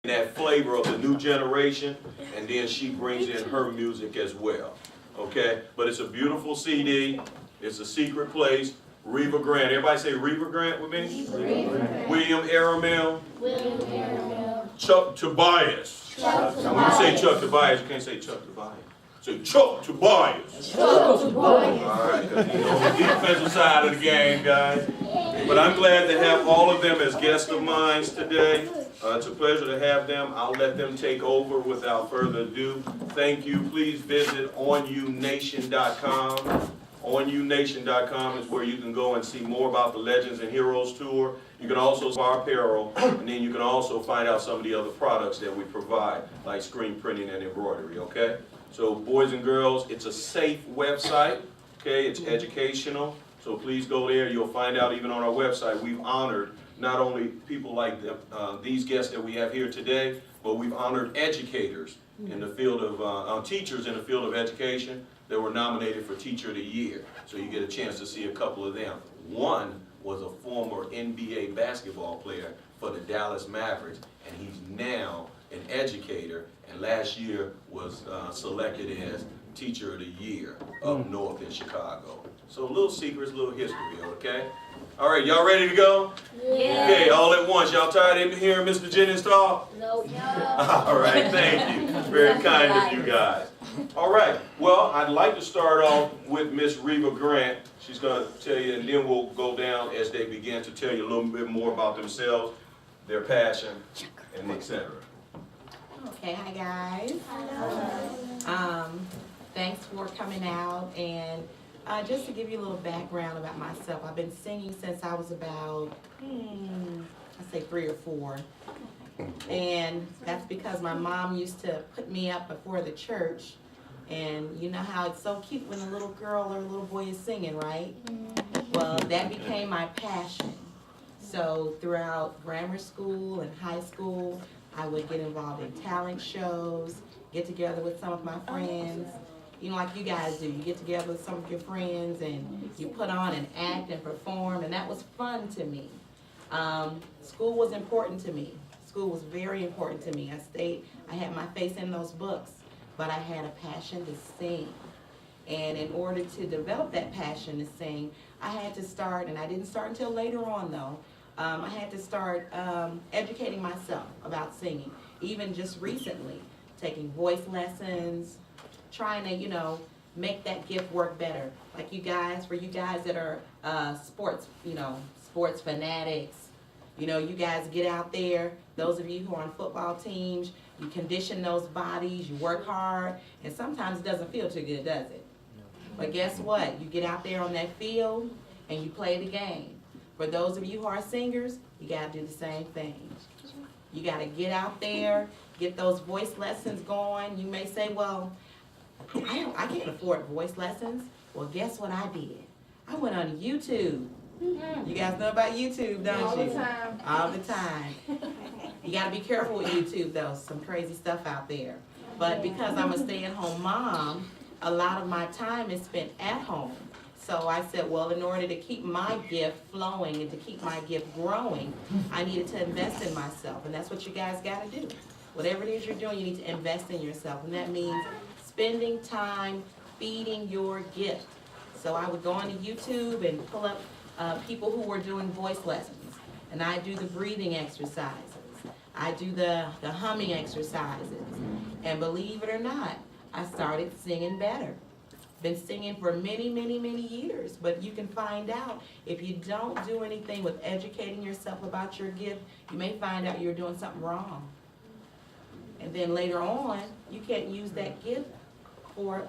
that flavor of the new generation, and then she brings in her music as well. Okay, but it's a beautiful CD. It's a secret place. Reva Grant. Everybody say Reva Grant with me. William Aramel. Chuck Tobias. When you say Chuck Tobias, you can't say Chuck Tobias. Say Chuck Tobias. Chuck Tobias. All right, because you know the defensive side of the game, guys. But I'm glad to have all of them as guests of mine today. It's a pleasure to have them. I'll let them take over without further ado. Thank you. Please visit onyounation.com. OnYouNation.com is where you can go and see more about the Legends and Heroes Tour. You can also buy our apparel, and then you can also find out some of the other products that we provide, like screen printing and embroidery, okay? So boys and girls, it's a safe website, okay? It's educational, so please go there. You'll find out even on our website, we've honored not only people like these guests that we have here today, but we've honored educators in the field of, teachers in the field of education that were nominated for Teacher of the Year. So you get a chance to see a couple of them. One was a former NBA basketball player for the Dallas Mavericks, and he's now an educator, and last year was selected as Teacher of the Year up north in Chicago. So little secrets, little history, okay? All right, y'all ready to go? Yeah. Okay, all at once. Y'all tired of hearing Mr. Jennings talk? No. All right, thank you. Very kind of you guys. All right, well, I'd like to start off with Miss Reva Grant. She's going to tell you, and then we'll go down as they begin to tell you a little bit more about themselves, their passion, and etc. Okay, hi guys. Hello. Thanks for coming out, and just to give you a little background about myself, I've been singing since I was about, I'd say 3 or 4. And that's because my mom used to put me up before the church. And you know how it's so cute when a little girl or a little boy is singing, right? Well, that became my passion. So throughout grammar school and high school, I would get involved in talent shows, get together with some of my friends. You know, like you guys do. You get together with some of your friends and you put on and act and perform, and that was fun to me. School was important to me. School was very important to me. I had my face in those books, but I had a passion to sing. And in order to develop that passion to sing, I had to start, and I didn't start until later on though, I had to start educating myself about singing. Even just recently, taking voice lessons, trying to, you know, make that gift work better. Like you guys, for you guys that are sports fanatics, you know, you guys get out there, those of you who are on football teams, you condition those bodies, you work hard, and sometimes it doesn't feel too good, does it? But guess what? You get out there on that field and you play the game. For those of you who are singers, you got to do the same thing. You got to get out there, get those voice lessons going. You may say, well, I can't afford voice lessons. Well, guess what I did? I went on YouTube. You guys know about YouTube, don't you? All the time. All the time. You got to be careful with YouTube, though. Some crazy stuff out there. But because I'm a stay-at-home mom, a lot of my time is spent at home. So I said, well, in order to keep my gift flowing and to keep my gift growing, I needed to invest in myself. And that's what you guys got to do. Whatever it is you're doing, you need to invest in yourself. And that means spending time feeding your gift. So I would go onto YouTube and pull up people who were doing voice lessons. And I do the breathing exercises. I do the humming exercises. And believe it or not, I started singing better. Been singing for many, many, many years. But you can find out if you don't do anything with educating yourself about your gift, you may find out you're doing something wrong. And then later on, you can't use that gift for,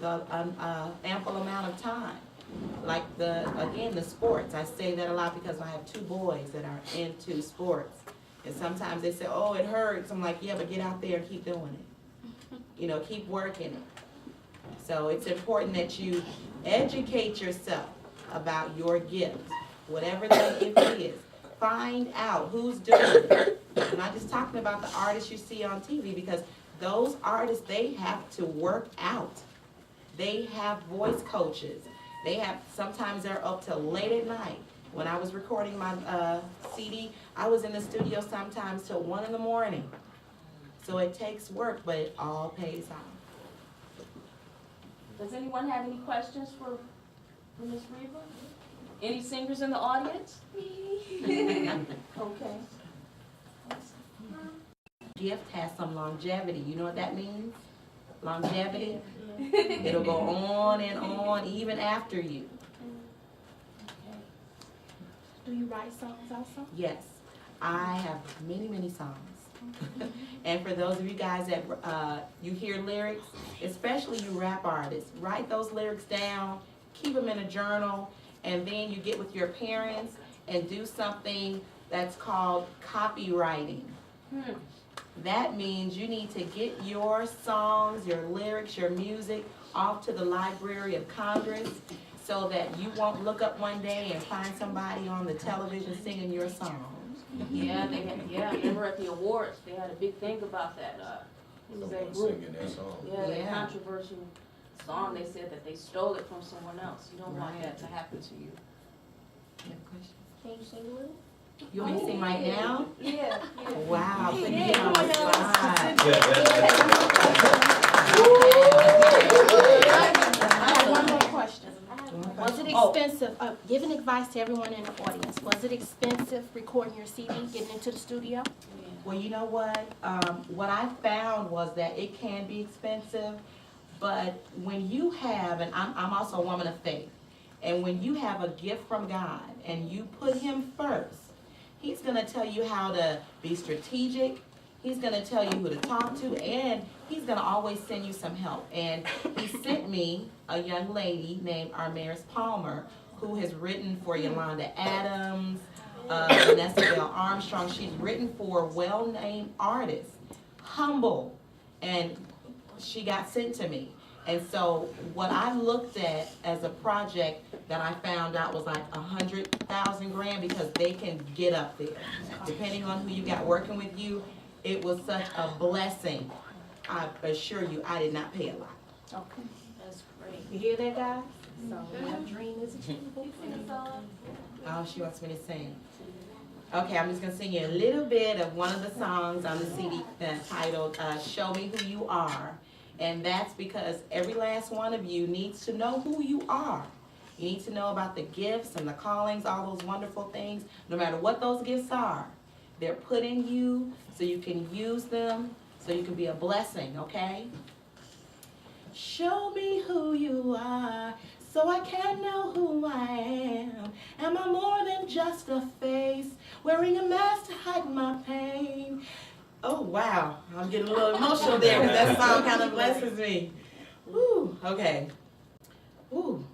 ample amount of time. Like the sports. I say that a lot because I have 2 boys that are into sports. And sometimes they say, oh, it hurts. I'm like, yeah, but get out there and keep doing it. You know, keep working it. So it's important that you educate yourself about your gift, whatever that gift is. Find out who's doing it. I'm not just talking about the artists you see on TV, because those artists, they have to work out. They have voice coaches. They have, sometimes they're up till late at night When I was recording my CD, I was in the studio sometimes till 1 in the morning. So it takes work, but it all pays off. Does anyone have any questions for Ms. Reba? Any singers in the audience? Okay. Gift has some longevity. You know what that means? Longevity. It'll go on and on even after you. Do you write songs also? Yes, I have many, many songs. And for those of you guys that you hear lyrics, especially you rap artists, write those lyrics down, keep them in a journal, and then you get with your parents and do something that's called copywriting. That means you need to get your songs, your lyrics, your music off to the Library of Congress so that you won't look up one day and find somebody on the television singing your song. Yeah, they had, I remember at the awards, they had a big thing about that, it was that group. Singing that song. Yeah, that Yeah. controversial song, they said that they stole it from someone else. You don't want Right. that to happen to you. You have a question? Can you sing a little? You want me to sing right now? Yeah, Wow, put me Yeah, on the come on now. spot. I have one more question. Was it Oh. expensive, giving advice to everyone in the audience, was it expensive recording your CD, getting into the studio? Well, you know what? What I found was that it can be expensive, but when you have, and I'm also a woman of faith, and when you have a gift from God and you put Him first, He's gonna tell you how to be strategic. He's gonna tell you who to talk to, and He's gonna always send you some help. And He sent me a young lady named Armaris Palmer, who has written for Yolanda Adams, Vanessa Bell Armstrong. She's written for well-named artists, humble, and she got sent to me. And so what I looked at as a project that I found out was like 100,000 grand, because they can get up there. Depending on who you got working with you, it was such a blessing. I assure you, I did not pay a lot. Okay. that's great. You hear that, guys? So your dream is achievable. Oh, she wants me to sing. Okay, I'm just gonna sing you a little bit of one of the songs on the CD titled Show Me Who You Are. And that's because every last one of you needs to know who you are. You need to know about the gifts and the callings, all those wonderful things. No matter what those gifts are, they're put in you so you can use them, so you can be a blessing, okay? Show me who you are, so I can know who I am. Am I more than just a face, wearing a mask to hide my pain? Oh, wow. I'm getting a little emotional there because that song kind of blesses me. Woo, okay. Ooh.